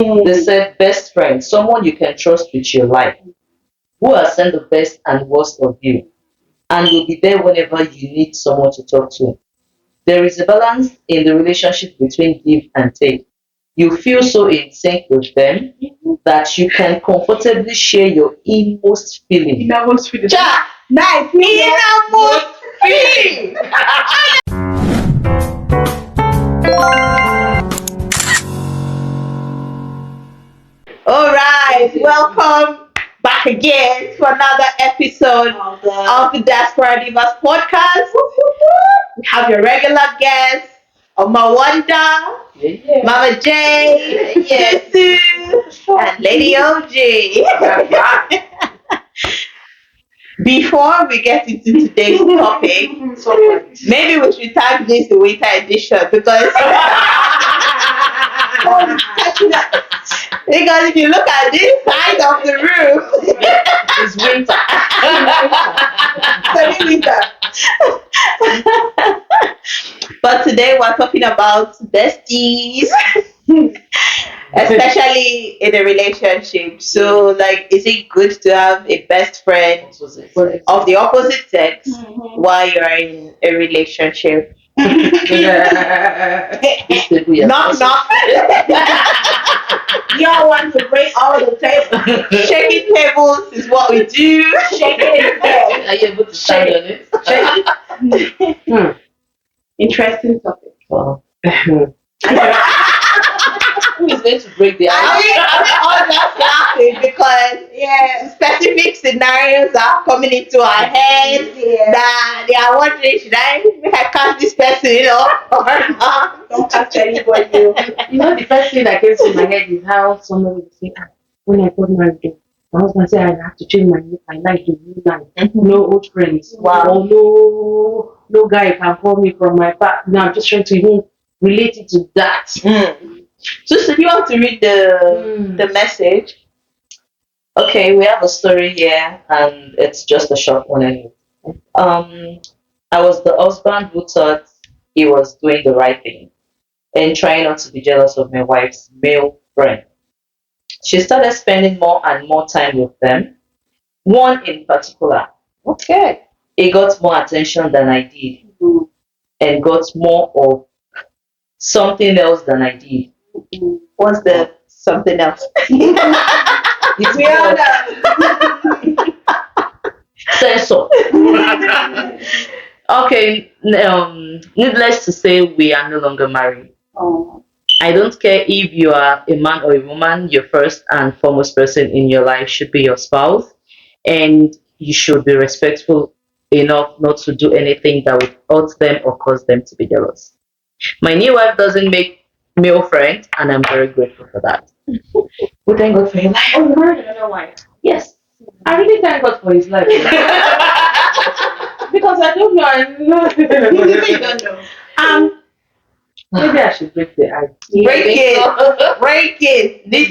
They said best friend, someone you can trust with your life, who has seen the best and worst of you, and will be there whenever you need someone to talk to. There is a balance in the relationship between give and take. You feel so in sync with them that you can comfortably share your inmost feeling. Innermost feeling. Cha, nice. Innermost feeling. All right, welcome back again to another episode of the Diaspora Divas podcast. We have your regular guests, Oma Wanda, Mama J, Sue, and Lady OJ. Before we get into today's topic, maybe we should tag this the winter edition because because if you look at this side of the room, It's winter. it's winter. But today we're talking about besties, especially in a relationship. So, like, is it good to have a best friend of the opposite sex while you're in a relationship? Knock, knock. Y'all want to break all the tables. Shaking tables is what we do. Shaking Are you able to stand on it? Interesting topic. Wow. Who is going to break the I ice? mean, all just laughing because specific scenarios are coming into our heads that they are wondering, should I cast this person or not? Don't touch anybody. You know, the first thing that came to my head is how somebody would say, when I got married, my husband said I have to change my life to new life. No old friends. Wow. Or no guy can call me from my back. Now I'm just trying to even relate it to that. So, do you want to read the message? Okay, we have a story here, and it's just a short one anyway. I was the husband who thought he was doing the right thing and trying not to be jealous of my wife's male friend. She started spending more and more time with them. One in particular, Okay. he got more attention than I did and got more of something else than I did. What's the something else? It's sensor. Okay, needless to say, we are no longer married. Oh. I don't care if you are a man or a woman, your first and foremost person in your life should be your spouse, and you should be respectful enough not to do anything that would hurt them or cause them to be jealous. My new wife doesn't make male friends, and I'm very grateful for that. We thank God for your life. Oh, you married another wife. Yes. I really thank God for his life. Because I don't know. You don't know. Maybe I should break the ice. Break it. The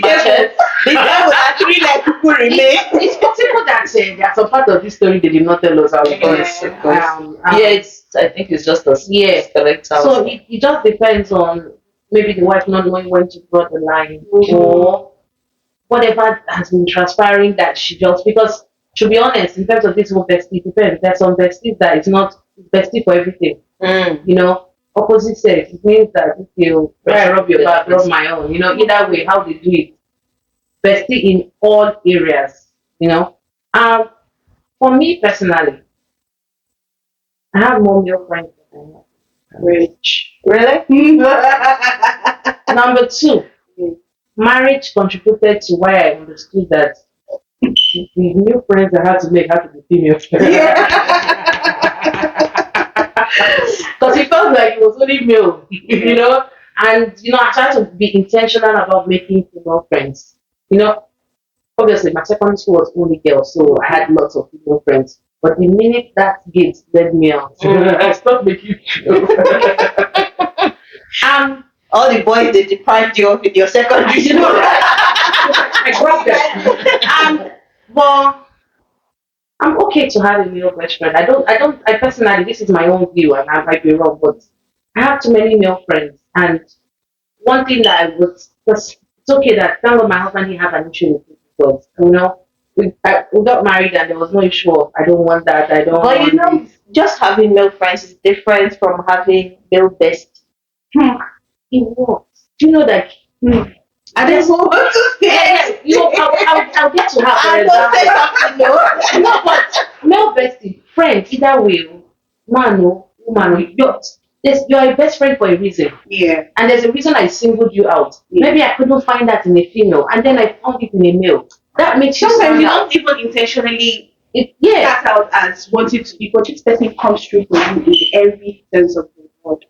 devil actually let people remain. It's possible that there are some part of this story they did not tell us how it Yes, goes. of course. Yeah, I think it's just a Yeah. select house. So it just depends on maybe the wife not knowing when to draw the line or whatever has been transpiring that she just, because to be honest, in terms of this whole bestie, it depends. There's some besties that is not bestie for everything. You know, opposite sex, it means that if you rub your back, rub my own, you know, either way, how they do it. Bestie in all areas, you know. For me personally, I have more male friends than I have. Rich. Really? Number two, marriage contributed to why I understood that the new friends I had to make had to be female friends. Because it felt like it was only male, you know. And you know, I tried to be intentional about making female friends. You know, obviously my secondary school was only girls, so I had lots of female friends. But the minute that gate led me out, I stopped making female friends. All the boys they deprived you of in your secondary school. I grabbed them. But I'm okay to have a male best friend. I personally, this is my own view and I might be wrong, but I have too many male friends. And one thing that I was, because okay that thank God my husband didn't have an issue with it because we got married and there was no issue of I don't want that, I don't But want you know, this. just having male friends is different from having male besties. It works. Do you know that I don't know what to say. I'll get to have I an don't say example. something, no. No, but male bestie, friend, either way, man or woman, you're a best friend for a reason. Yeah. And there's a reason I singled you out. Yeah. Maybe I couldn't find that in a female, and then I found it in a male. That makes you Sometimes stand you out. don't even intentionally Yeah. start out as wanting to be, but this person comes through for you in every sense of the word.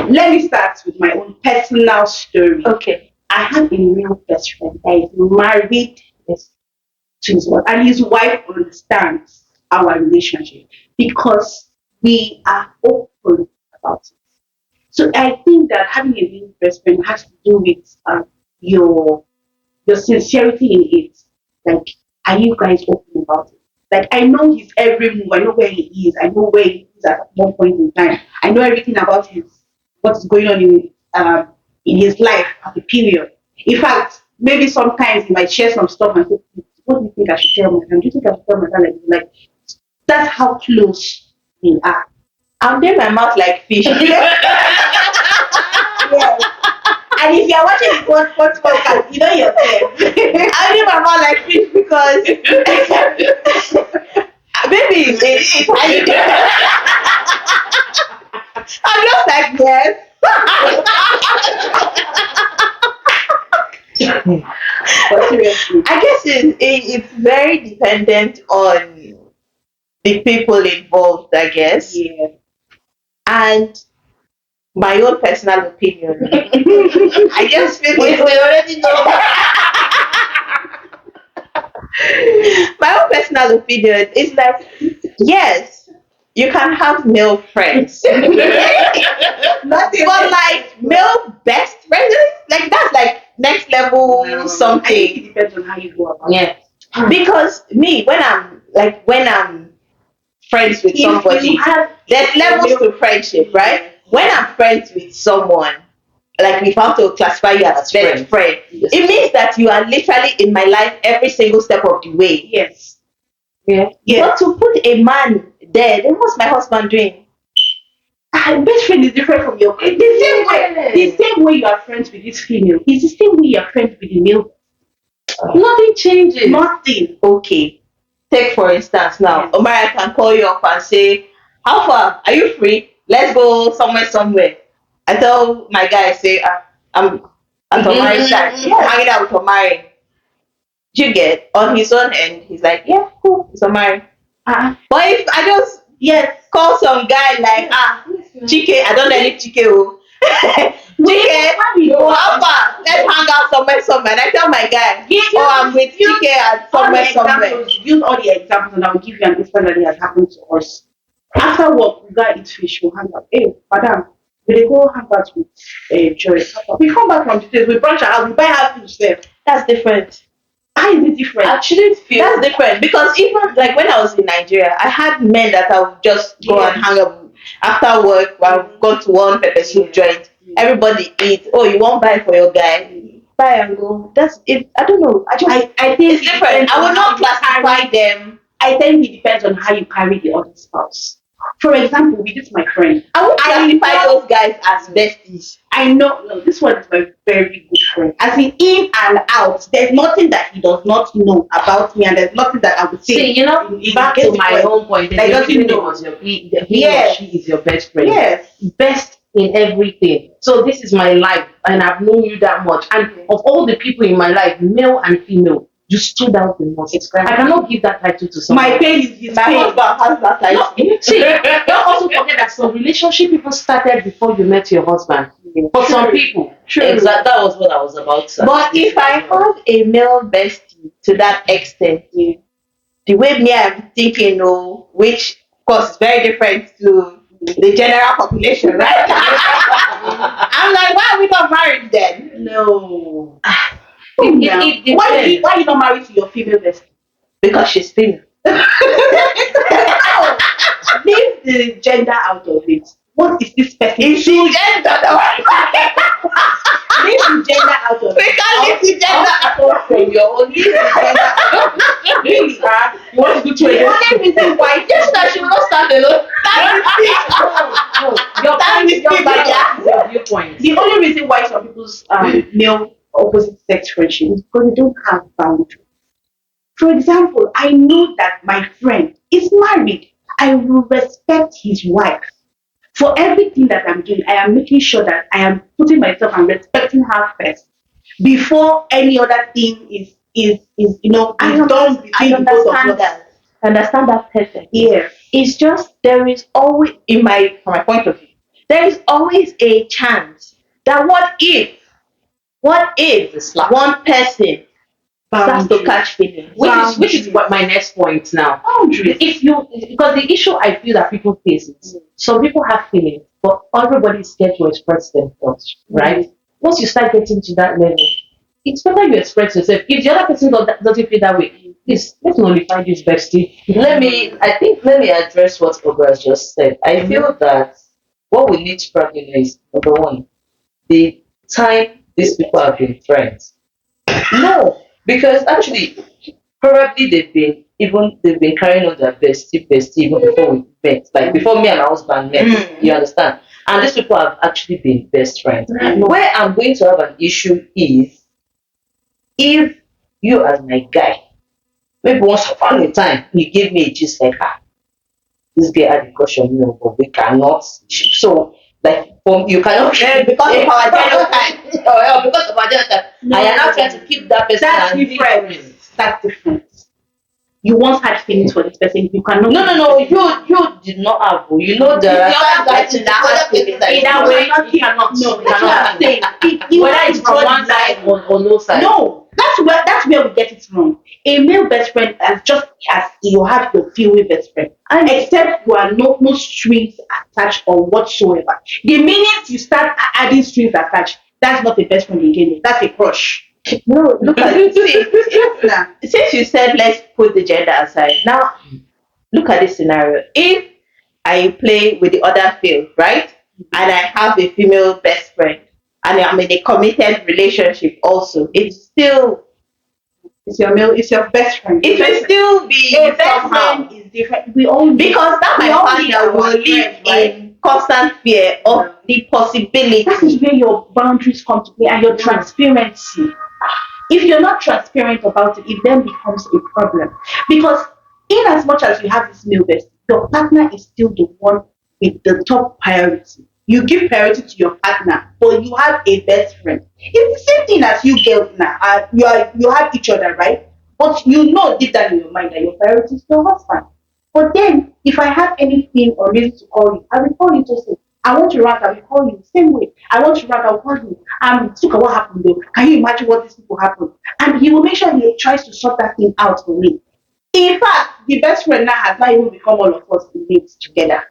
Let me start with my own personal story. Okay. I have a real best friend that is married to his wife, and his wife understands our relationship because we are open about it. So I think that having a real best friend has to do with your sincerity in it. Like, are you guys open about it? Like, I know his every move. I know where he is. I know where he is at one point in time. I know everything about what's going on in his life at the period. In fact, maybe sometimes he might share some stuff and say, "What do you think I should tell my dad? Do you think I should tell my dad?" Like that's how close we are. I'm doing my mouth like fish. Yes. And if you're watching the podcast, you know yourself. I'm doing my mouth like fish because maybe I'm just like yes. But seriously, I guess it's very dependent on the people involved, I guess. yeah. And my own personal opinion. I just feel we already know. My own personal opinion is that yes, you can have male friends. But like male best friends, like that's like next level I think something. it depends on how you go about it. Yeah. Because me, when I'm friends with If somebody, you have there's levels to friendship, right? When I'm friends with someone, like if I have to classify you as best friend, Yes. it means that you are literally in my life every single step of the way. Yes. Yeah. But to put a man there, then what's my husband doing? Best friend is different from your friend. The same way you are friends with this female is the same way you are friends with the male. Nothing changes. Nothing. Okay. Take for instance now, Yes. Omar, I can call you up and say, how far? Are you free? Let's go somewhere. I tell my guy, say, I'm at Omari's side. I'm hanging out with Omari. Do you get? On his own end, he's like, yeah, cool, it's Omari. But if I just call some guy like Chike, I don't know any Chike. Chike, how far? Let's hang out somewhere. And I tell my guy, I'm with Chike at somewhere. Use all the examples, and I'll give you an instance that it has happened to us. After work, we go eat fish, we'll hang out. Hey, madam, we go hang out with Joy. We come back from the place, we branch our house, we buy our fish there. That's different. How is it different? Actually, that's different because even like when I was in Nigeria, I had men that I would just go and hang up after work. I'll go to one pepper soup joint. Everybody eat. Oh, you won't buy for your guy? Buy and go. That's it. I don't know. I think it's different. I will not classify them. I think it depends on how you carry the other spouse. For example, with this my friend. I won't classify those guys as besties. I know, no, this one is my very good friend. As in and out, there's nothing that he does not know about me, and there's nothing that I would say. See, back to my own point. That doesn't know. He or she is your best friend. Yes. Best in everything. So this is my life, and I've known you that much. And of all the people in my life, male and female, you stood out the most. I cannot give that title to someone. My pain is his My pain. husband has that title. No, see, don't also forget that some relationship even started before you met your husband. For some people. Exactly. That was what I was about to say. But if I have a male bestie to that extent, the way me I'm thinking, which of course is very different to the general population, right? I'm like, why are we not married then? No. It depends. Why are you not married to your female bestie? Because she's female. Leave the gender out of it. What is this person? Is she gender? Leave the gender out of We it. can't leave the gender. Also from your own Leave the gender out of it. Really, You want to do two the against only reason why Just that she will not stand alone. your That point, is me, but yeah. your viewpoint. the only reason why some people's male opposite sex friendship is because they don't have boundaries. For example, I know that my friend is married. I will respect his wife. For everything that I'm doing, I am making sure that I am putting myself and respecting her first before any other thing is done between the both of us. I understand that perfectly. Yeah. It's just there is always, from my point of view, there is always a chance that what if the slap. one person starts to Boundaries. catch feelings? Which is what my next point now. Boundaries. If you, because the issue I feel that people face is some people have feelings, but everybody is scared to express themselves, right? Once you start getting to that level, it's better you express yourself. If the other person doesn't feel that way, please let's nullify this bestie. Let me address what Oga has just said. I feel that what we need to probably know is number one, the time these people have been friends. No, because actually, probably they've been carrying on their bestie even before we met, like before me and my husband met. You understand? And these people have actually been best friends. Where I'm going to have an issue is if you as my guy, maybe once upon a time you give me a gist like this guy had a caution, but we cannot. So like you cannot Because of our genotype. because of our genotype. I am not trying to keep that person. That's and be different. friends. That's different. You once had feelings for this person. You cannot. No. You did not have. You know there are times that Either way, you cannot. No, You that's what cannot. I'm saying. Whether it's from one side or no side. No, that's where we get it wrong. A male best friend is just as you have your female best friend, and except you are no strings attached or whatsoever. The minute you start adding strings attached, that's not a best friend again. That's a crush. No, look at it. Since you said let's put the gender aside, now look at this scenario. If I play with the other field, right, and I have a female best friend, and I'm in a committed relationship also, it's still It's your best friend. it will still be A best somehow. friend is different. We all Because that we my all need partner our will live friends, right? in constant fear of the possibility. That is where your boundaries come to play and your transparency. If you're not transparent about it, it then becomes a problem. Because in as much as you have this male best, your partner is still the one with the top priority. You give priority to your partner, but you have a best friend. It's the same thing as you girls now. You have each other, right? But you know deep down in your mind that your priority is your husband. But then, if I have anything or reason to call you, I will call you to say, I want to rant, I will call you. Same way. I want to rant, I will call you. Look at what happened though. Can you imagine what these people happened? And he will make sure he tries to sort that thing out for me. In fact, the best friend now has not even become all of us mates together.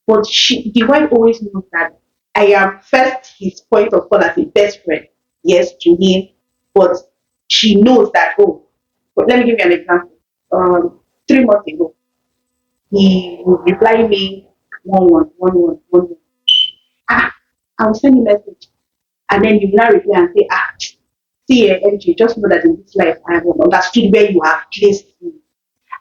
But the wife always knows that I am first his point of call as a best friend. Yes, to him. But she knows that, but let me give you an example. 3 months ago, he would reply me 1-1. I will send you a message. And then you will now reply and say, see, MJ, just know that in this life I have understood where you have placed me.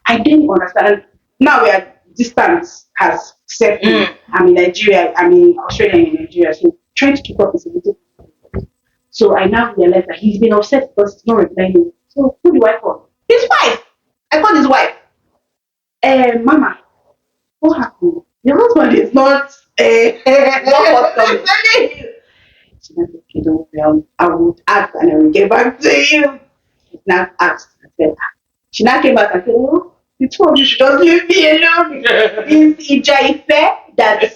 I didn't understand. Now we are distance has set me. I'm in Nigeria, I'm in Australia, I'm in Nigeria. So trying to keep up is a little. So I now realize that he's been upset because he's not replying me. So who do I call? His wife. I called his wife. Mama, what happened? Your husband is not forthcoming. She said, okay, don't worry, I will ask and I will get back to you. She now asked. I said, she now came back and said, you told you should just leave me alone. It's Ijaife that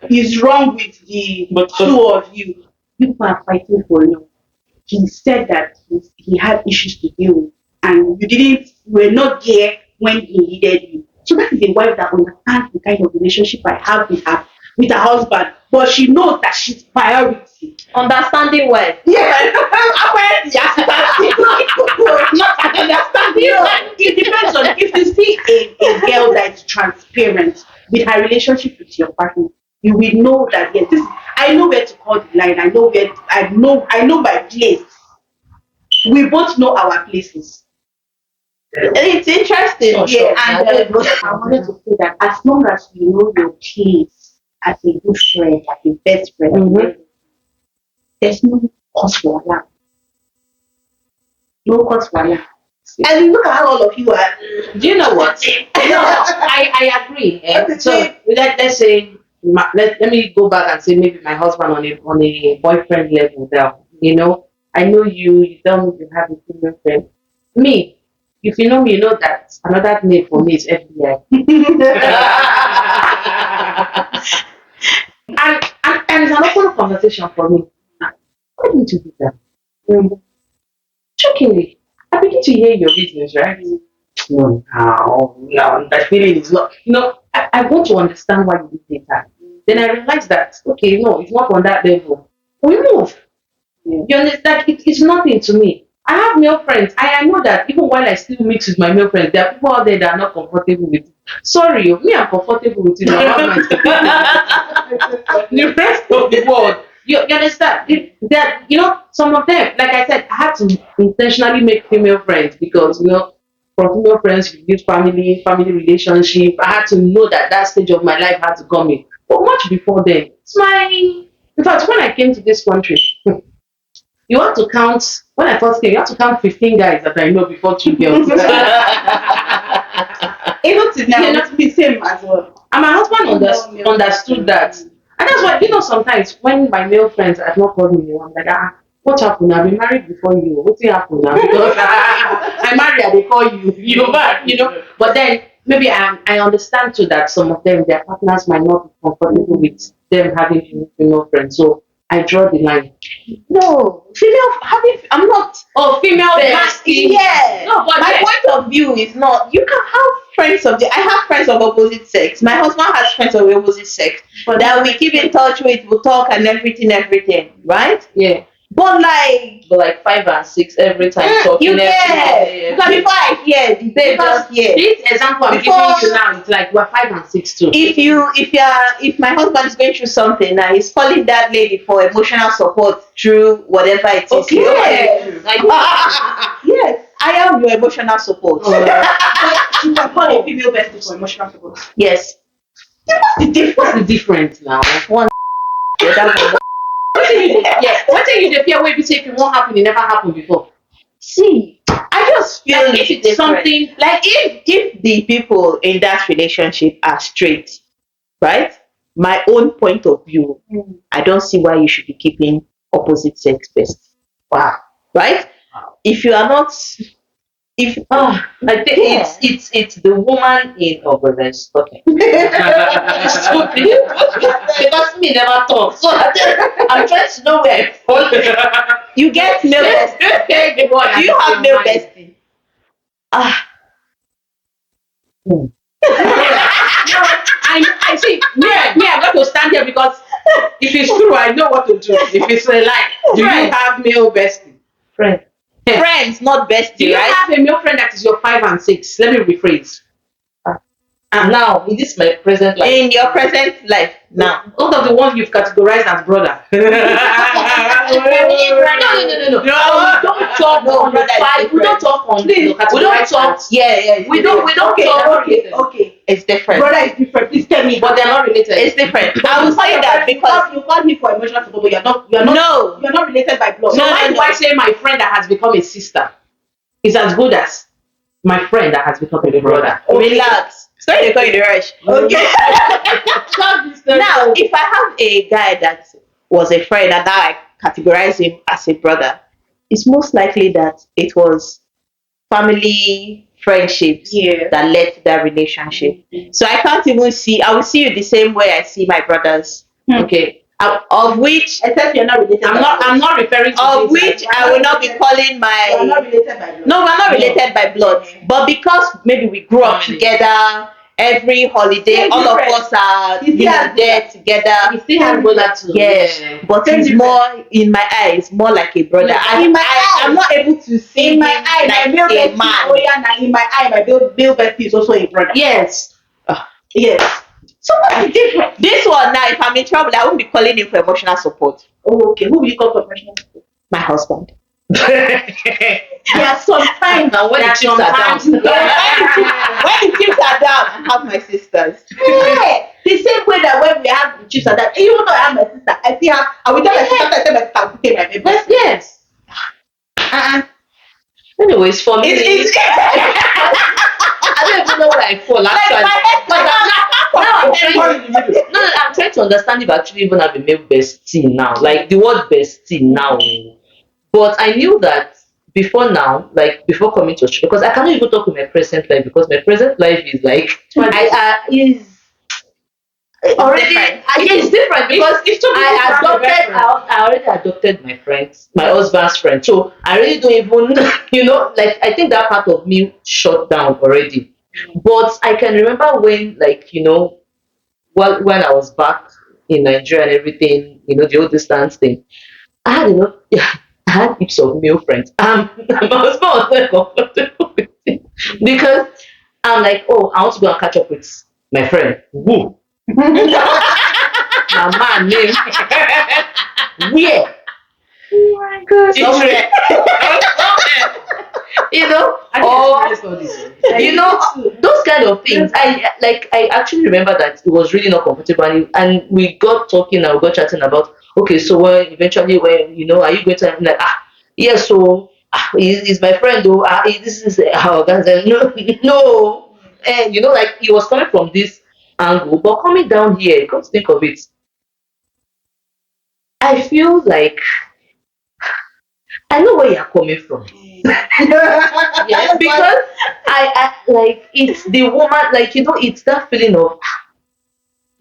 is wrong with the two of you. You are fighting for love. He said that he had issues to deal with, and you were not there when he needed you. So that is a wife that understands the kind of relationship I have with her husband, but she knows that she's priority. Understanding well. Yeah, apparently, it depends on if you see a girl that is transparent with her relationship with your partner, you will know that yes, I know where to call the line. I know my place. We both know our places. It's interesting. Sure, Yeah, sure. and I wanted to say that as long as you know your place as a good friend, as a best friend, Mhm. there's no cause for alarm. No cause for alarm. and look at how all of you are. Do you know what? No, I agree. So let's say let me go back and say maybe my husband on a boyfriend level there. You know, I know you tell me you have a female friend. Me, if you know me, you know that another name for me is FBI. And it's an open conversation for me. Why didn't you do that? Shockingly, I begin to hear your reasons, right? No, no, that feeling is not. I want to understand why you did that. Then I realized that okay, no, it's not on that level. We move. You understand? It's nothing to me. I have male friends. I know that even while I still mix with my male friends, there are people out there that are not comfortable with it. Sorry, me, I'm comfortable with it. I'm not going to the rest of the world. You understand? That some of them, like I said, I had to intentionally make female friends because from female friends you build family relationship. I had to know that stage of my life had to come in. But much before then, in fact, when I came to this country, you have to count. When I first came, you have to count 15 guys that I know before 2 girls. Even to now, it's the same as well. And my husband understood that. And that's why, sometimes when my male friends have not called me, I'm like, what happened? I've been married before you. What's happened now? Because I married, they call you. You're back, But then maybe I understand too that some of them, their partners might not be comfortable with them having female friends. So I draw the line. No, I'm not. Oh, female Bestie. bestie. Yeah. No, but my point of view is not. You can have friends I have friends of opposite sex. My husband has friends of opposite sex. But That we keep in touch with, we talk and everything, right? Yeah. But like 5 and 6 every time talking. you every get day. because before I hear the day Because just hear. this example I'm Before- giving you now, it's like we're 5 and 6 too. If my husband is going through something now, he's calling that lady for emotional support through whatever it is. Okay. Yes, I am your emotional support. you can call a female bestie for emotional support. Yes. What's the difference now? The other one. What thing you fear where you say if it won't happen, it never happened before. See, I just feel Like if it's different. something Like if the people in that relationship are straight, right? My own point of view, I don't see why you should be keeping opposite sex best. Wow. Right? If you are not, if I think it's the woman in there's okay. Because me never talk. So I'm trying to know where I fall. you get male bestie, do you have male bestie? I see. I got to stand here because if it's true, I know what to do. If it's a lie, do you have male bestie? Friend. Friends, not bestie, Do you right? have a male friend that is your 5 and 6? Let me rephrase. And now in this my present life. In your present life now. All of the ones you've categorized as brother. No. We don't talk No, on the brother is 5. We don't talk on Please, we don't talk. Yeah. We don't Okay, talk. okay. It's different. Brother is different. Please tell me. But they're not related. It's different. I will say that because you called me for emotional support, but you're not related by blood. So why do I say my friend that has become a sister is as good as my friend that has become a brother? relax. Sorry to call you the rush. Okay. Now, if I have a guy that was a friend and now I categorize him as a brother, it's most likely that it was family friendships that led to that relationship. So I can't even I will see you the same way I see my brothers. Okay. Of which Except you're not related. I'm not referring to of this which I will not be calling my You're not related by blood. No, we're not related by blood. But because maybe we grew up together, every holiday, Same all difference. of us are You see how- there together. We still have brother too. Yes, but Same he's difference. more in my eyes, more like a brother. Yeah, in my eye- I'm not able to see In my him eye, like my male a bestie. man. Oh yeah, now in my eye, my male bestie is also a brother. Yes. Yes. So what's the difference? This one now, if I'm in trouble, I won't be calling him for emotional support. Oh, okay. Who will you call professional? My husband. There are sometimes Now when the chips are down. When the chips are down, I have my sisters. Yeah, the same way that when we have the chips and that, even though I have my sister, I still have. I will tell my sister, I tell my sister, I'll take my baby. Yes. Anyways, for me, It's I don't even know where I fall actually. I'm trying to understand if I actually even have a male bestie now. Like the word bestie now. But I knew that before now, like before coming to Australia, because I cannot even talk with my present life because my present life is like is already different. it's different because I already adopted my friends, my husband's friend. So I really don't even like I think that part of me shut down already. But I can remember when when I was back in Nigeria and everything, the old distance thing, I had I had heaps of male friends. My husband was very comfortable with it because I'm like, oh, I want to go and catch up with my friend. Woo. My man name. Where? Oh my God. Somewhere. Those kind of things. I actually remember that it was really not comfortable, and we got talking and we got chatting about, okay, so eventually when are you going to, I'm like, yes, so he's my friend though, this is how guys, no, and like he was coming from this angle, but coming down here, come to think of it, I feel like I know where you're coming from. Yes, because I like it's the woman, like it's that feeling of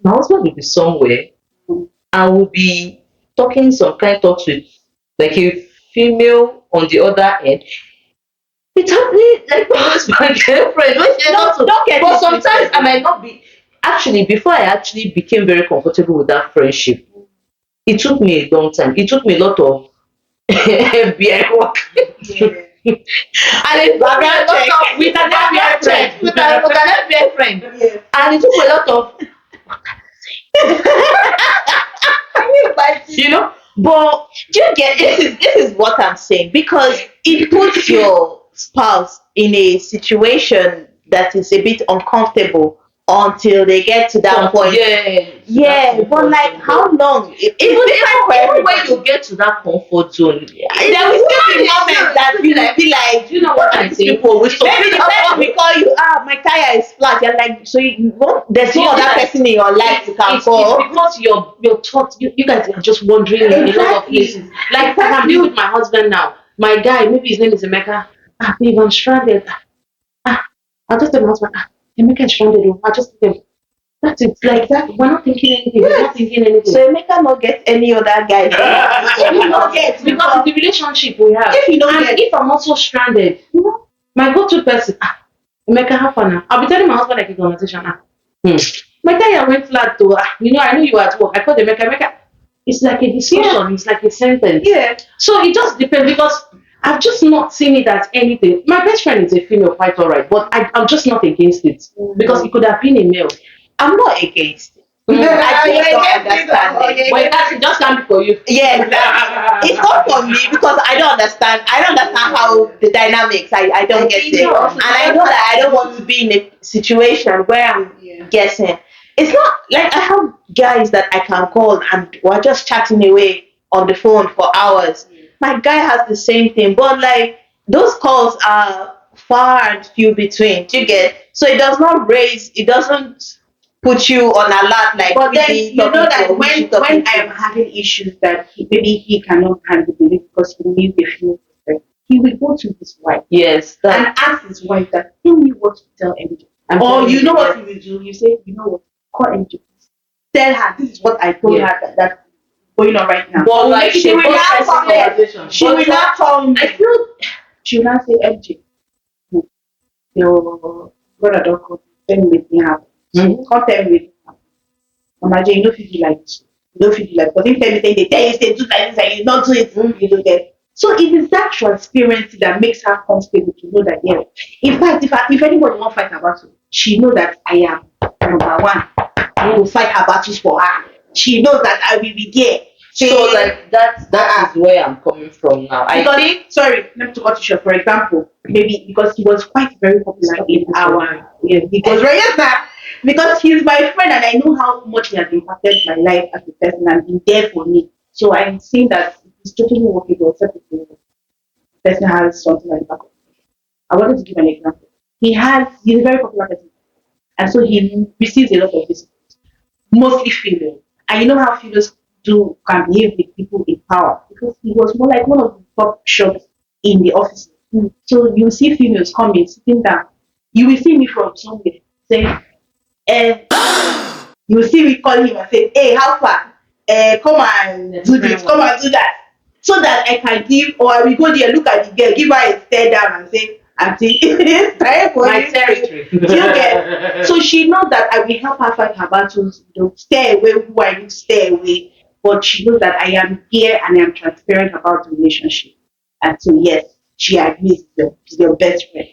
my husband will be somewhere and will be talking some kind of talks with like a female on the other end. It's happening like my husband girlfriend. But sometimes I might not be. Actually, before I actually became very comfortable with that friendship, it took me a long time. It took me a lot of FBI work. And it took me a lot of with an FBI friend. And it took me a lot of But do you get this is what I'm saying, because it puts your spouse in a situation that is a bit uncomfortable until they get to that point. But like how long? Even when you get to that comfort zone, there will still be moments that you will be like, you know what I think? Maybe the person will call you, my tire is flat. You're like, so there's no other person in your life you can call. It's because your thoughts, you guys are just wandering in a lot of places. Like I'm dealing with my husband now. My guy, maybe his name is Emeka. Babe, I'm stranded. I'll just tell my husband, Emeka is stranded. I'll just tell him. That's it. Like that. We're not thinking anything. We're not thinking anything. So Emeka not get any other guy. If not get, because it's the relationship we have. If I'm also stranded, my go-to person, Emeka, have fun now. I'll be telling my husband like a conversation. My tire went flat too. I know you were at work. I called Emeka. It's like a discussion. It's like a sentence. So it just depends, because I've just not seen it as anything. My best friend is a female, quite alright, but I'm just not against it because it could have been a male. I'm not against it. I just don't understand it. But it just can't be for you. Yes, it's not for me because I don't understand. I don't understand how the dynamics. I don't get it, and I know that I don't want to be in a situation where I'm guessing. It's not like I have guys that I can call and we're just chatting away on the phone for hours. My guy has the same thing, but like those calls are far and few between. Do you get? So it doesn't put you on alert like. But then you know that when I am having issues that maybe he cannot handle it because he needs a few perspective, he will go to his wife. Yes. And ask his wife that, tell me what to tell MJ. Or you know what he will do? You say, you know what, call MJ. Tell her this is what I told her that's going on right now. But like she will not come. She will not come. I feel she will not say, MJ, your brother don't come. Tell me what happened. Come tell me what happened. Mama J, you don't feel like this. You don't feel like, but if tell me they tell you say do like this and you don't do it, you do that. So it is that transparency that makes her comfortable to know that in fact if anybody won't fight about it, she know that I am number one. I will fight her battles for her. She knows that I will be there. So like that is where I'm coming from now. I Because, think sorry, let me cut you short. For example, maybe because he was quite very popular in our, he was very, yes, sir. Because he's my friend and I know how much he has impacted my life as a person and been there for me. So I'm seeing that it's totally workable, except if the person has something like that. I wanted to give an example. He's a very popular person, and so he receives a lot of visitors, mostly female. And you know how females can behave with people in power because he was more like one of the top shots in the office. So you see females coming, sitting down. You will see me from somewhere saying, you will see me call him and say, hey, how far? Come and do this, come and do that. So that I can give, or I will go there, look at the girl, give her a stare down and say, Auntie, it's time for My you. territory. You get. So she knows that I will help her fight her battles, stay away who I need to stay away. But she knows that I am here and I am transparent about the relationship. And so yes, she agrees she's your best friend.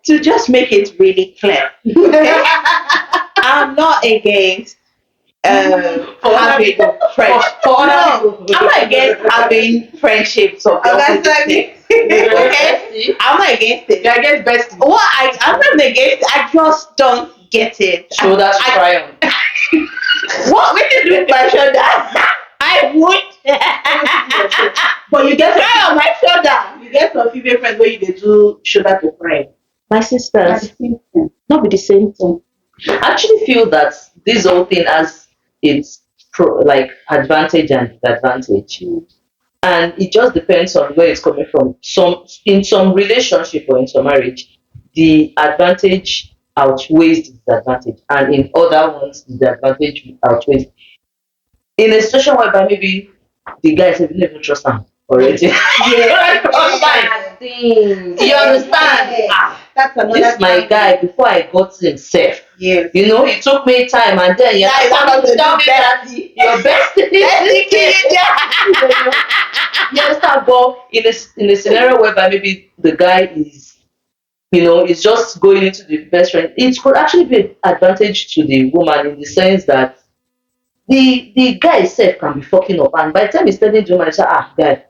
To just make it really clear, I'm not against having friends. For No, other people. I'm not against having friendships of the opposite sex. Okay, I'm not against it. You're against bestie. I'm not against it. I just don't get it. shoulders I- cry on. What we can do with my shoulder? I would. But you get Cry on my shoulder. you get some female friends where you dey do shoulder to cry. My That's sisters, the same thing. not be the same thing. I actually feel that this whole thing has its like advantage and disadvantage. And it just depends on where it's coming from. In some relationship or in some marriage, the advantage outweighs the disadvantage, and in other ones, the disadvantage outweighs. In a situation whereby maybe the guy said, "You never trust him already." You understand? Ah, That's another this my thing. guy. Before I got him safe, Yes. you know, it took me time, and then you're Guys, I'm coming to tell not me the that your bestie. You understand? But in a scenario whereby maybe the guy is, is just going into the best friend, it could actually be an advantage to the woman in the sense that the guy itself can be fucking up, and by the time he's telling the woman, say, guy,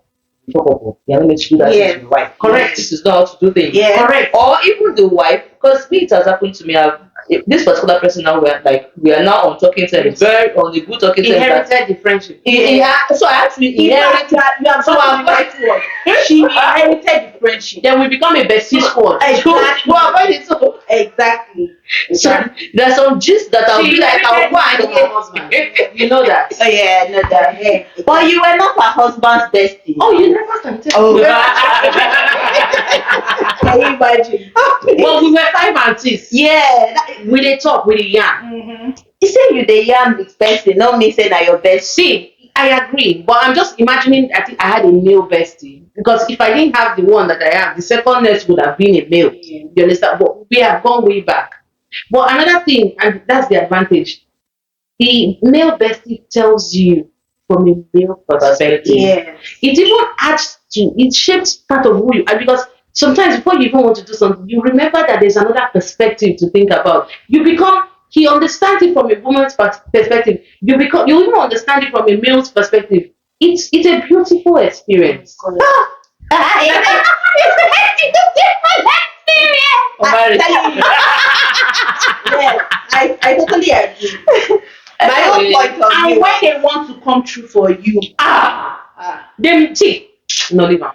you fuck up, you're not meant to do that Yes. to your wife. Correct. This is not how to do things. Yes. Correct. Or even the wife, because me, it has happened to me. This particular person now, we are now on talking terms, very on a good talking terms. Inherited the friendship. So I actually You inherited. have So got the I'm- right word. She inherited the friendship. Then we become a bestie squad. Exactly. Well, when it's so, Exactly. there's some gist that I'll be like, I'll go and from her husband. You know that. Oh yeah, no that. Yeah. But you were not her husband's bestie. Oh, you never can tell. Oh. Can you imagine? Well, we were 5 and 6. Yeah. We dey talk, we dey yarn. Mm-hmm. You say you the young with bestie, not me say that your bestie. See, I agree, but I'm just imagining. I think I had a male bestie because if I didn't have the one that I have, the second next would have been a male. Yeah. You understand? But we have gone way back. But another thing, and that's the advantage. The male bestie tells you from a male perspective. Yeah. It even adds to, it shapes part of who you are because sometimes before you even want to do something, you remember that there's another perspective to think about. He understands it from a woman's perspective. You even understand it from a male's perspective. It's a beautiful experience. Yes, I totally agree. My own point of And view. when they want to come true for you, them see, no leave am.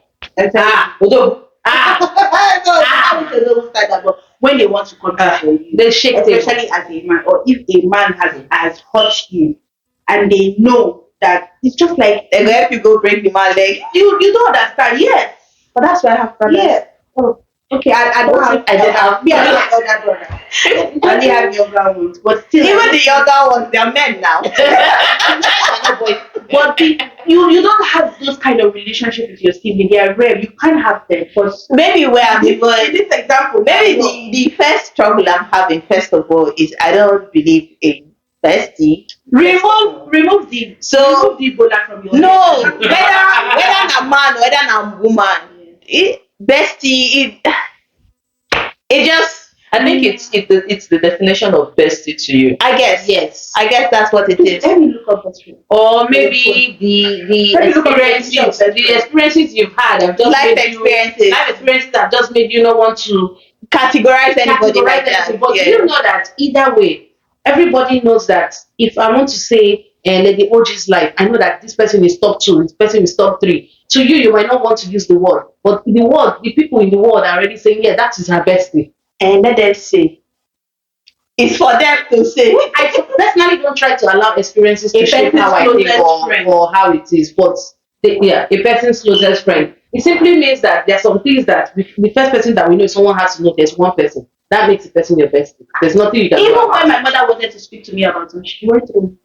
No, I would say don't start that, but when they want to come for you, They shake especially tables. as a man, or if a man has hurt you, and they know that it's just like They go help you go break the man leg. you don't understand. Yes, but that's why I have brothers. Yeah. Oh, okay. I don't have. I don't have- Me, I don't have older brother. I only have younger ones, but still. Even the younger ones, they're men now. But you don't have those kind of relationship with your sibling. They are rare. You can't have them. But Maybe where I'm in even. this example, Maybe the first struggle I'm having, first of all, is I don't believe in bestie. remove the Ebola from your No, head. whether a man, whether a woman, bestie, it just I think it's the definition of bestie to you. I guess. Yes. I guess that's what it is. Let me look up best friend. Or maybe the Let me look at the experiences you've had have just Life made you, experiences. life experiences have just made you not want to Categorize anybody like categorize that. anything. But Yeah. you know that either way, everybody knows that if I want to say Lady OG's life, I know that this person is top 2, this person is top 3. To you, you might not want to use the word, but the people in the world are already saying, yeah, that is her bestie. And let them say. It's for them to say. I personally don't try to allow experiences to A shape person's how I think closest friend. or how it is. But a person's closest friend. It simply means that there are some things that the first person that we know, someone has to know there's one person. That makes the person your bestie. There's nothing you can do Even about when it. my mother wanted to speak to me about him, she went through.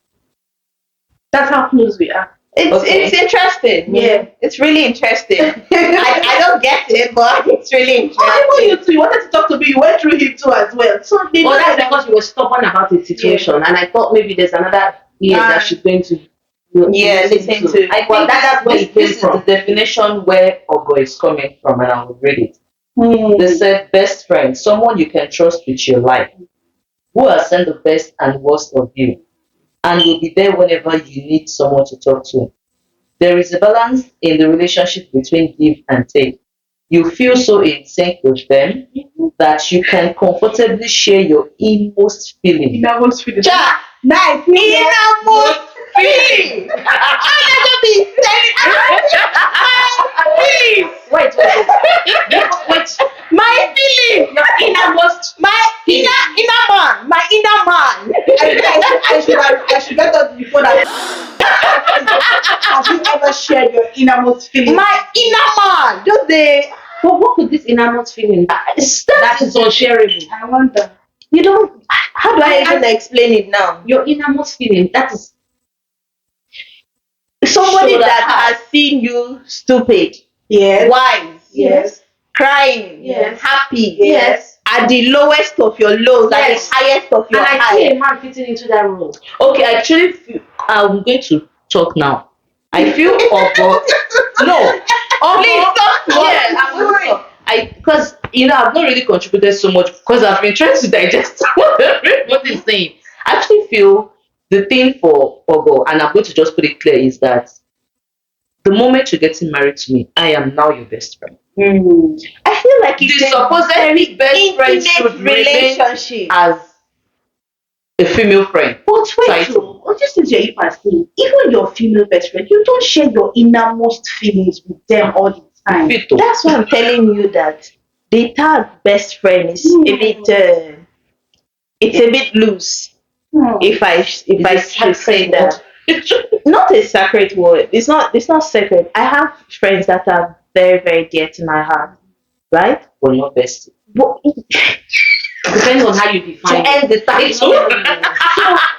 That's how close we are. It's interesting. Yeah. It's really interesting. I don't get it, but it's really interesting. Oh, even you too. You wanted to talk to me. You went through him too as well. So they Well, know that's that- because you were stubborn about the situation, and I thought maybe there's another ear that she's going to. listen to. I think Well, that's where it came this is from. the definition where Ogo is coming from, and I will read it. Hmm. They said best friend, someone you can trust with your life, who has seen the best and worst of you, and will be there whenever you need someone to talk to. There is a balance in the relationship between give and take. You feel so in sync with them that you can comfortably share your inmost feelings. That was for the Ja, nice. innermost feeling. I never be feelings. Wait. My feeling. Your innermost. My inner man. My inner man. I should get up before that. Have you ever shared your innermost feelings? My inner man. Just the. But what could this innermost feeling? That is unshareable. I wonder. You don't. How do I even explain it now? Your innermost feeling. That is. Somebody Shoulder that pad. has seen you stupid, Yes. wise, Yes. crying, Yes. happy, Yes. at the lowest of your lows, Yes. at the highest of your And I see highs. a man fitting into that role. Okay, I actually feel, I'm going to talk now. I feel Ogo. No, Ogo. Please talk to us. Yeah, I'm going to talk. Because I've not really contributed so much because I've been trying to digest what everybody's saying. I actually feel the thing for Ogo, and I'm going to just put it clear, is that the moment you're getting married to me, I am now your best friend. Hmm. I feel like The it's a supposedly best friend intimate should remain relationship. as a female friend. But wait, Title. so what this is your are saying, even your female best friend, you don't share your innermost feelings with them all the time. Fito. That's why I'm telling you that the tag best friend is a bit. It's a bit loose. Hmm. If I should say that. Not a sacred word. It's not sacred. I have friends that are very, very dear to my heart, right? We're not bestie. But Depends on how you To define it. end the title. So,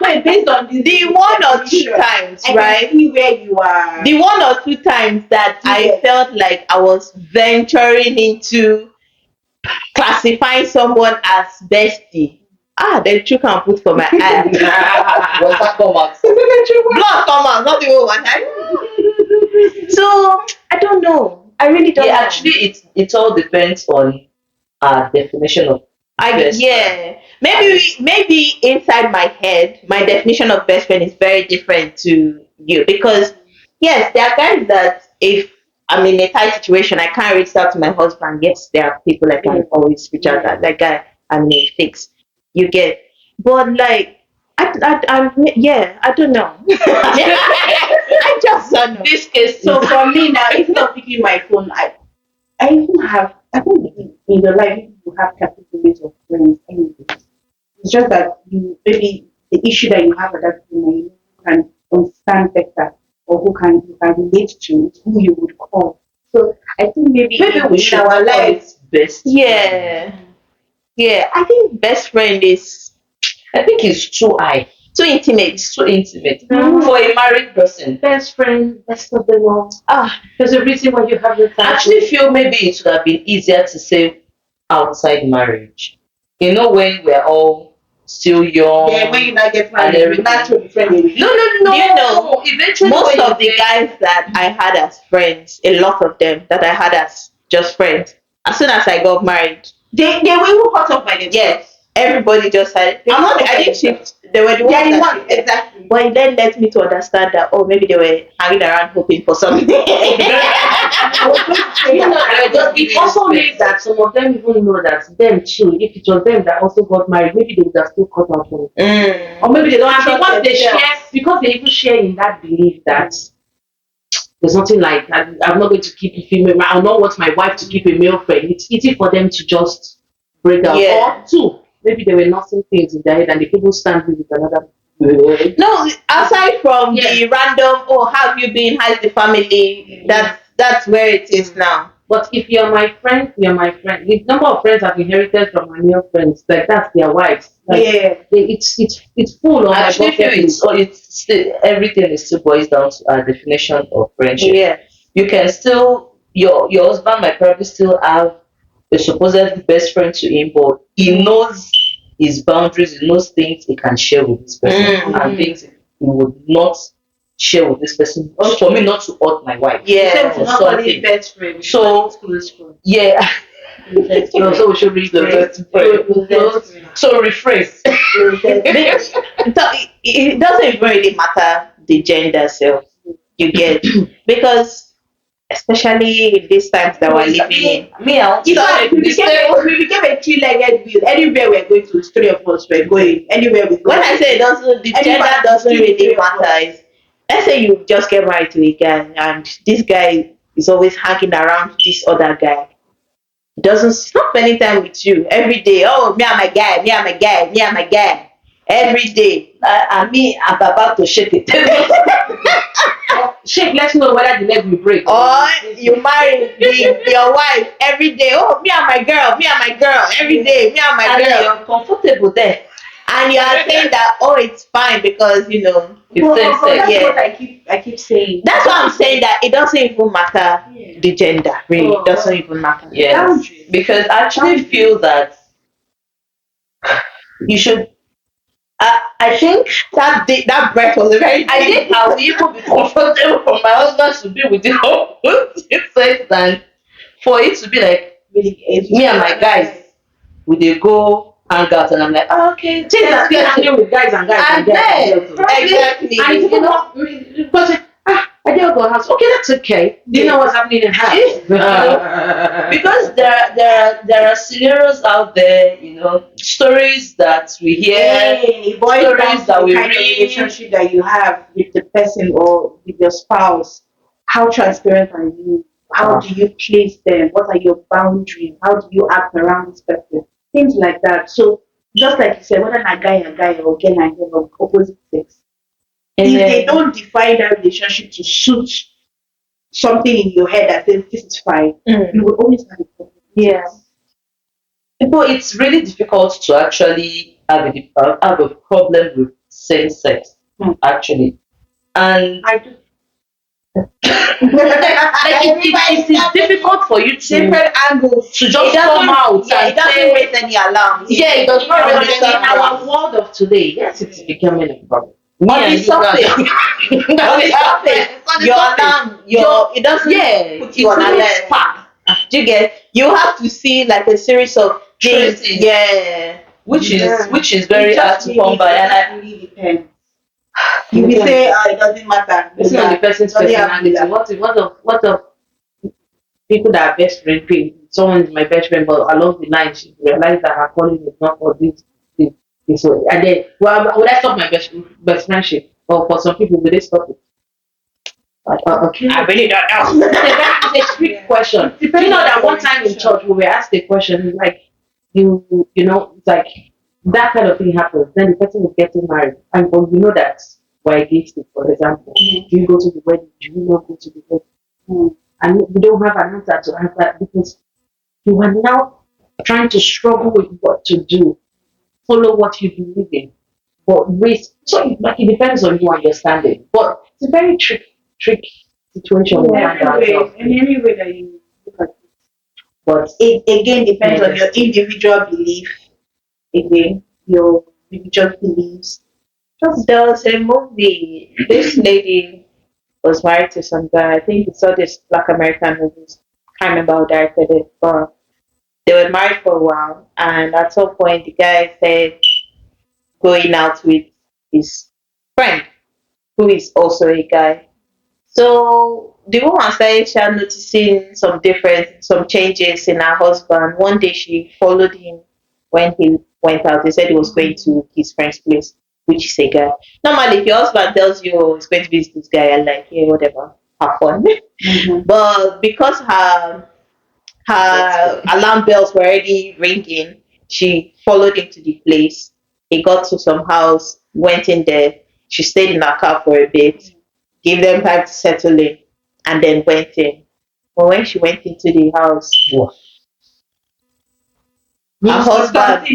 wait, based on this, the one or two times, I can right? see where you are. The one or two times that I Yeah. felt like I was venturing into classifying someone as bestie. The truth can put for my eye. Water come out. Blood come out, not even one time. So I don't know. I really don't Yeah, know. actually, it all depends on our definition of best friend. Yeah. Maybe inside my head, my definition of best friend is very different to you because yes, there are guys that if I'm in a tight situation, I can't reach out to my husband. Yes, there are people I can always reach out to. That guy, I'm in a fix. You get, but like, I don't know. I just don't know. This case, So for me now, if not picking my phone, I even have, I think in your life you have categories of friends anyways. It's just that you maybe the issue that you have at that moment you can understand better or who can you can relate to is who you would call. So I think maybe we should our call lives. it best. Yeah. I think best friend is I think it's too high. too intimate. It's too intimate No. for a married person. Best friend, best of them all. There's a reason why you have the title. I actually feel maybe it would have been easier to say outside marriage. When we're all still young. Yeah, when you not get And married, you everything. not to be friendly. No. Do you know, Eventually, most when of you the get- guys that I had as friends, a lot of them that I had as just friends, as soon as I got married, They were even hot up by themselves. Yes. Everybody just had. I didn't shift. They were the They are ones the that ones, shifted. exactly. But it then led me to understand that maybe they were hanging around hoping for something. I was going to say You know, that. it also means that some of them even know that them too, if it was them that also got married, maybe they would have still cut out from it. Or maybe they don't have, because they share, because they even share in that belief that there's nothing like I'm not going to keep a female. I don't want my wife to keep a male friend. It's easy for them to just break out. Yeah. Or two, maybe they were nothing things in their head and the people stand with another. No, aside from the random, how have you been? How's the family? That's where it is now. But if you're my friend, you're my friend. The number of friends I've inherited from my male friends, like that's their wives. Like, it's full on I actually feel it's still, everything is still boils down to our definition of friendship. Yeah. You can still your husband might probably still have a supposedly best friend to him, but he knows his boundaries, he knows things he can share with this person and things he would not share with this person. For me not to hurt my wife. Yeah. Or something. Best friend. So yeah. So we should read The best friend. So rephrase. It doesn't even really matter the gender self you get, because especially in these times that we're living in. We became a three-legged wheel. Anywhere we're going to, the story of us, we're going. Anywhere we go. When I say the gender doesn't really matter, is let's say you just get married to a guy and this guy is always hanging around this other guy. Doesn't stop spending time with you every day. Oh, me and my guy, me and my guy, me and my guy. Every day. I'm about to shake it. Shake, let's know whether the leg will break. Or you marry your wife every day. Oh, me and my girl, every day, me and my And girl. you're comfortable there. And you are saying that it's fine because It's That's yeah. what I keep saying. That's why I'm saying that it doesn't even matter the gender. Really, it doesn't even matter. Yes. Boundaries. Because I actually feel that you should. I think That breath was a very. I think I will even be comfortable for my husband to be with the opposite sex than for it to be like me and my guys. We they go hang out and I'm like, okay, Things are still happening with guys and guys and and then Exactly. And you know, because I didn't go house. Okay, that's okay. Do you know what's happening in house? because there are scenarios out there, stories that we hear. Stories that we kind of read. relationship that you have with the person or with your spouse. How transparent are you? How do you place them? What are your boundaries? How do you act around this person? Things like that. So just like you said, whether a guy or girl and girl of opposite sex, if they don't define that relationship to suit something in your head that says this is fine, you will always have a problem. Yeah. But it's really difficult to actually have a problem with same sex, actually. And I do. it's difficult for you to Different angles. to just come out Yeah, it and doesn't say, raise any alarms. yeah, it does not But really in our world of today, yes, it's becoming a problem. On the surface, your alarm, it doesn't put you on alert. Do you get? You have to see like a series of things. Traces. Yeah. which is very hard to come by. And I, really depends. You will say, it doesn't matter. It's not the person's personality. What of people that are best friend? Someone is my best friend, but along the line she realized that her calling is not for this. So and then, would I stop my best friendship? Or for some people, will they stop it? Okay. I really don't know. It's a trick question. You know that one time in church we were asked a question like, you know, it's like that kind of thing happens. Then the person is getting married, and but you know that we're against it. For example, do you go to the wedding? Do you not go to the wedding? And we don't have an answer to answer because you are now trying to struggle with what to do, follow what you believe in, but risk. So it depends on you understanding. But it's a very tricky situation. In any way that you look at it. But It again depends on your individual belief. Again, your individual beliefs. There was a movie. This lady was married to some guy. I think you saw this Black American movies. Can't remember who directed it, but They were married for a while, and at some point, the guy said going out with his friend, who is also a guy. So the woman started noticing some changes in her husband. One day she followed him when he went out. He said he was going to his friend's place, which is a guy. Normally, if your husband tells you oh, he's going to visit this guy, you're like, yeah, whatever, have fun. But because her alarm bells were already ringing, she followed him to the place. He got to some house, went in there. She stayed in her car for a bit, gave them time to settle in, and then went in. But when she went into the house, her husband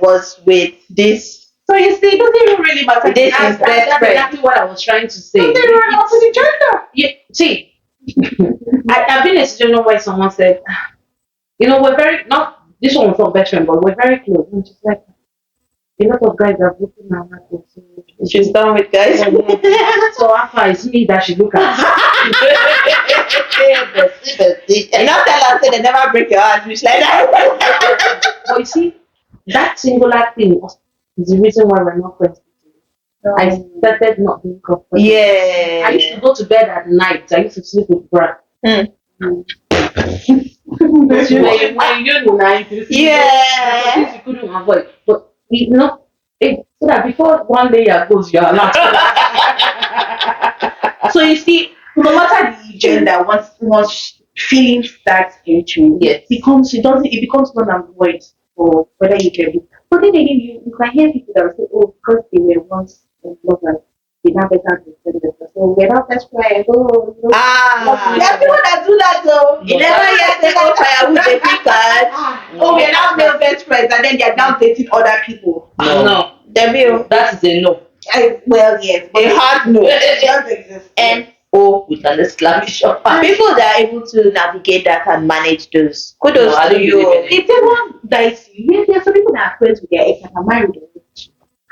was with this. So you see, it doesn't even really matter. This is best That's friend. exactly what I was trying to say. Doesn't really matter the gender. Yeah, see, I've been in a situation where someone said, you know, we're very, not, this one was not best friend, but we're very close. And she's like, a lot of guys are looking at her. So She's done with guys. so after it's me that she look at. And not tell her say they never break your heart, which like that. But you see, that singular thing is the reason why we're not friends. I started not being comfortable. Yeah. I used to go to bed at night. I used to sleep with Brad. When you unite, Yeah. things you couldn't avoid. But you know, so that before one layer goes, you're allowed. So you see, no matter the gender, once feelings start entering, Yes. it becomes non and void for whether you can be. But then again, you can hear people that will say, oh, because they were once in love and they now better understand themselves. So we're not best friends. Oh, no. There are people that do that though. You never hear they go firewood, they pick us. Oh, we're now male best friends, and then they're now dating other people. No. Devil. That is a no. Well, yes, but A hard no. it does exist. And O with an exclamation mark. people that are able to navigate that and manage those, kudos No, I to don't you. believe in it. It's even dicey. Yeah, there are some people that are friends with their ex and are married already.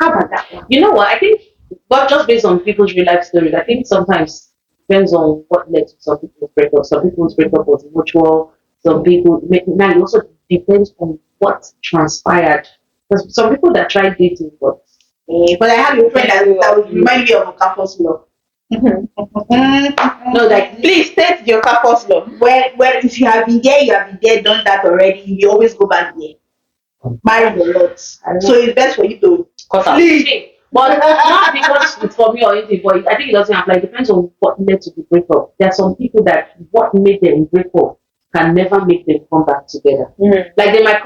How about that one? You know what? I think, but just based on people's real life stories, I think sometimes depends on what led to some people's breakup. Some people's breakup was mutual. Some people, now it also depends on what transpired. Because some people that tried dating, but But I have a friend that would remind me of a campus law. no, like Please state your campus law. Where if you have been there, done that already, you always go back there. Married a lot. So it's best for you to Cut out. leave. but not because it's for me or anything, but I think it doesn't apply. It depends on what led to the breakup. There are some people that what made them break up can never make them come back together. Like they might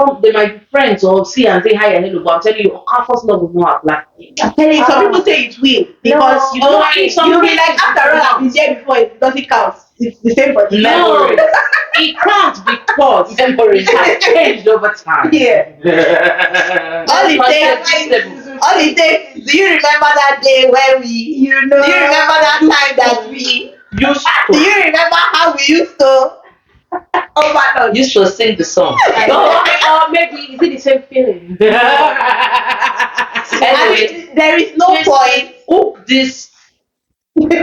be friends or see and say hi and hello, but I'm telling you, our first love will not apply. I'm telling you, some people say it will because you know you'll be like, after all I've been there before, it doesn't count. It's the same for the No, it counts because it has changed over time. Yeah. All it takes is, do you remember that day where we, do you remember that time that we, do you remember how we used to, Oh my God. Used to sing the song. Or maybe is it the same feeling? Anyway, and there is no point, hook this. there's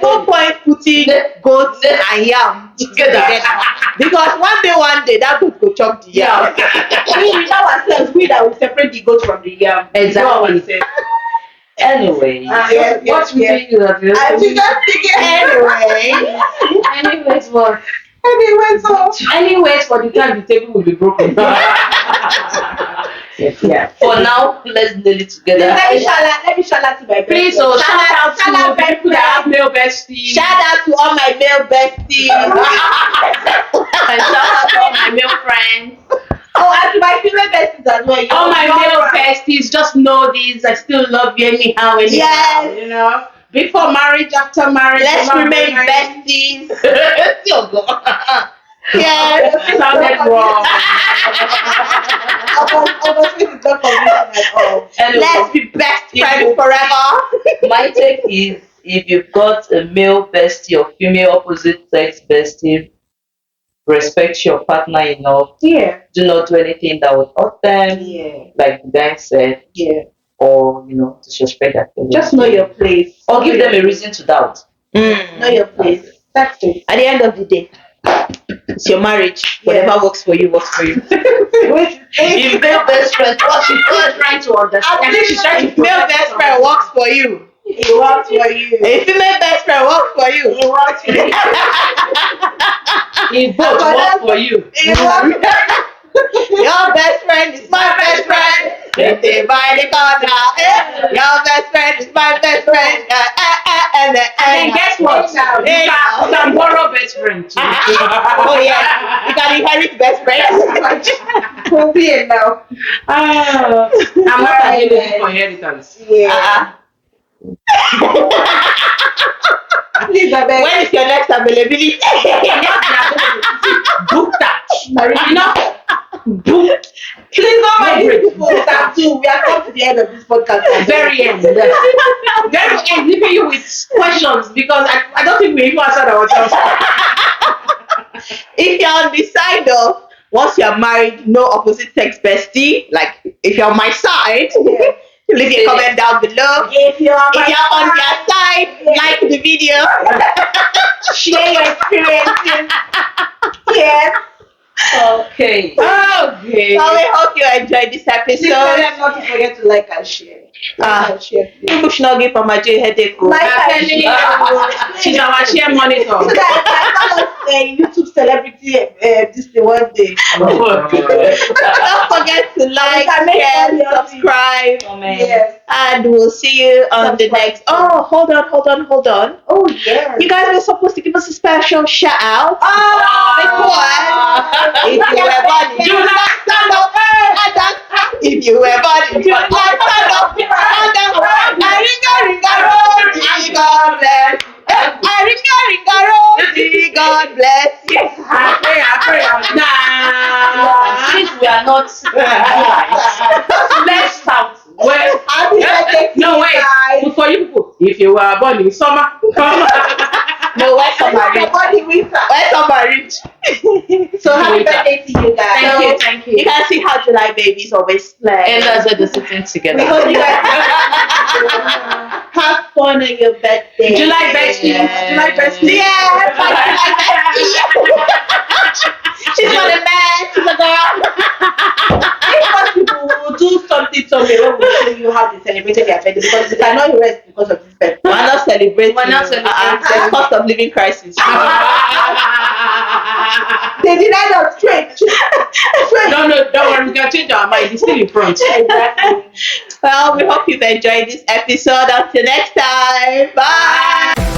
no point putting goats and yam together. Because one day that goat go chop the yam. We know ourselves, we that will separate the goat from the yam. We know Exactly. ourselves. Anyway, Yes, What's yes. between you? I was just thinking anyway. Anyways, what? Anyway, so Anyways, for the time the table will be broken. Yeah. for now, let's nail it together. let me shout out to my Please, best so friend. shout out to shout out the people that have male besties. Shout out to all my male besties. And shout out to all my male friends. Oh, and to my female besties as well. All my male besties, just know this. I still love you anyhow. Yes. You know, before marriage, after marriage. Let's after remain marriage. besties. Oh, God. Yes. It sounded wrong. I was going to talk about it at all. Anyway, Let's be best friends forever. my take is if you've got a male bestie or female opposite sex bestie, respect your partner enough. Yeah. Do not do anything that would hurt them, Yeah. like the guy said, Yeah. or disrespect that feeling. Just know your place. or give them a reason to doubt. Know your place. That's it. At the end of the day, It's your marriage. Whatever works for you, works for you. If male best friend, what she was Trying to understand. I think she's trying If to male protect best us. friend works for you. It works for you. A female best friend works for you. It works for you. If both work for you. It works. Your best friend is my best friend. They by the corner. Your best friend is my best friend. And And guess what? You can borrow best friend too. Oh yeah, you can inherit best friend. Who be it now? I'm not available for inheritance. Yeah. Please, I beg. When is your next availability? Book that. You know? Book. Please don't mind No these people. Start too. We are come to the end of this podcast. Very end. Very end. Leaving you with questions because I don't think we even answered ourselves. If you're undecided, once you're married, no opposite sex bestie. Like if you're on my side, leave your comment down below. If you're If you're on their side, like the video. share your experiences. Yes. Okay. Okay. So we hope you enjoyed this Please episode. tell them not to forget to like and share. Like and share, please. People should not give Mama J headache. Oh. Like I'm and telling share. you, she's our share monitor. So that I can YouTube celebrity this the one day. Don't forget to like, can make share, all your subscribe, Yes. and we'll see you on the Subscribe. next. Oh, hold on. Oh yes. You guys were supposed to give us a special shout out. If you were born in July, stand up, stand up. If you were born in July, stand up, stand up. Ringa road, God bless. Ringa road, God bless. I pray. Nah. Since we are not Let's shout. Well, Happy birthday to no, you wait. guys. For you people, if you were born in summer, No, where's somebody? Body winter. Where's somebody? So happy Winter. birthday to you guys. Thank You can see how July babies always play. and as they're sitting We together. hope you guys have fun on your birthday. July besties. Yeah. July besties. Yeah, my July bestie. She's not a man, she's a girl. If possible, we'll do something someday when we show you how they celebrated their birthday because we cannot rest because of this birthday. We're not celebrating. We're not celebrating. Cost of living crisis. They denied us straight. Straight. No, don't worry, we can change our mind. It's still in front. Exactly. Well, we hope you've enjoyed this episode. Until next time. Bye.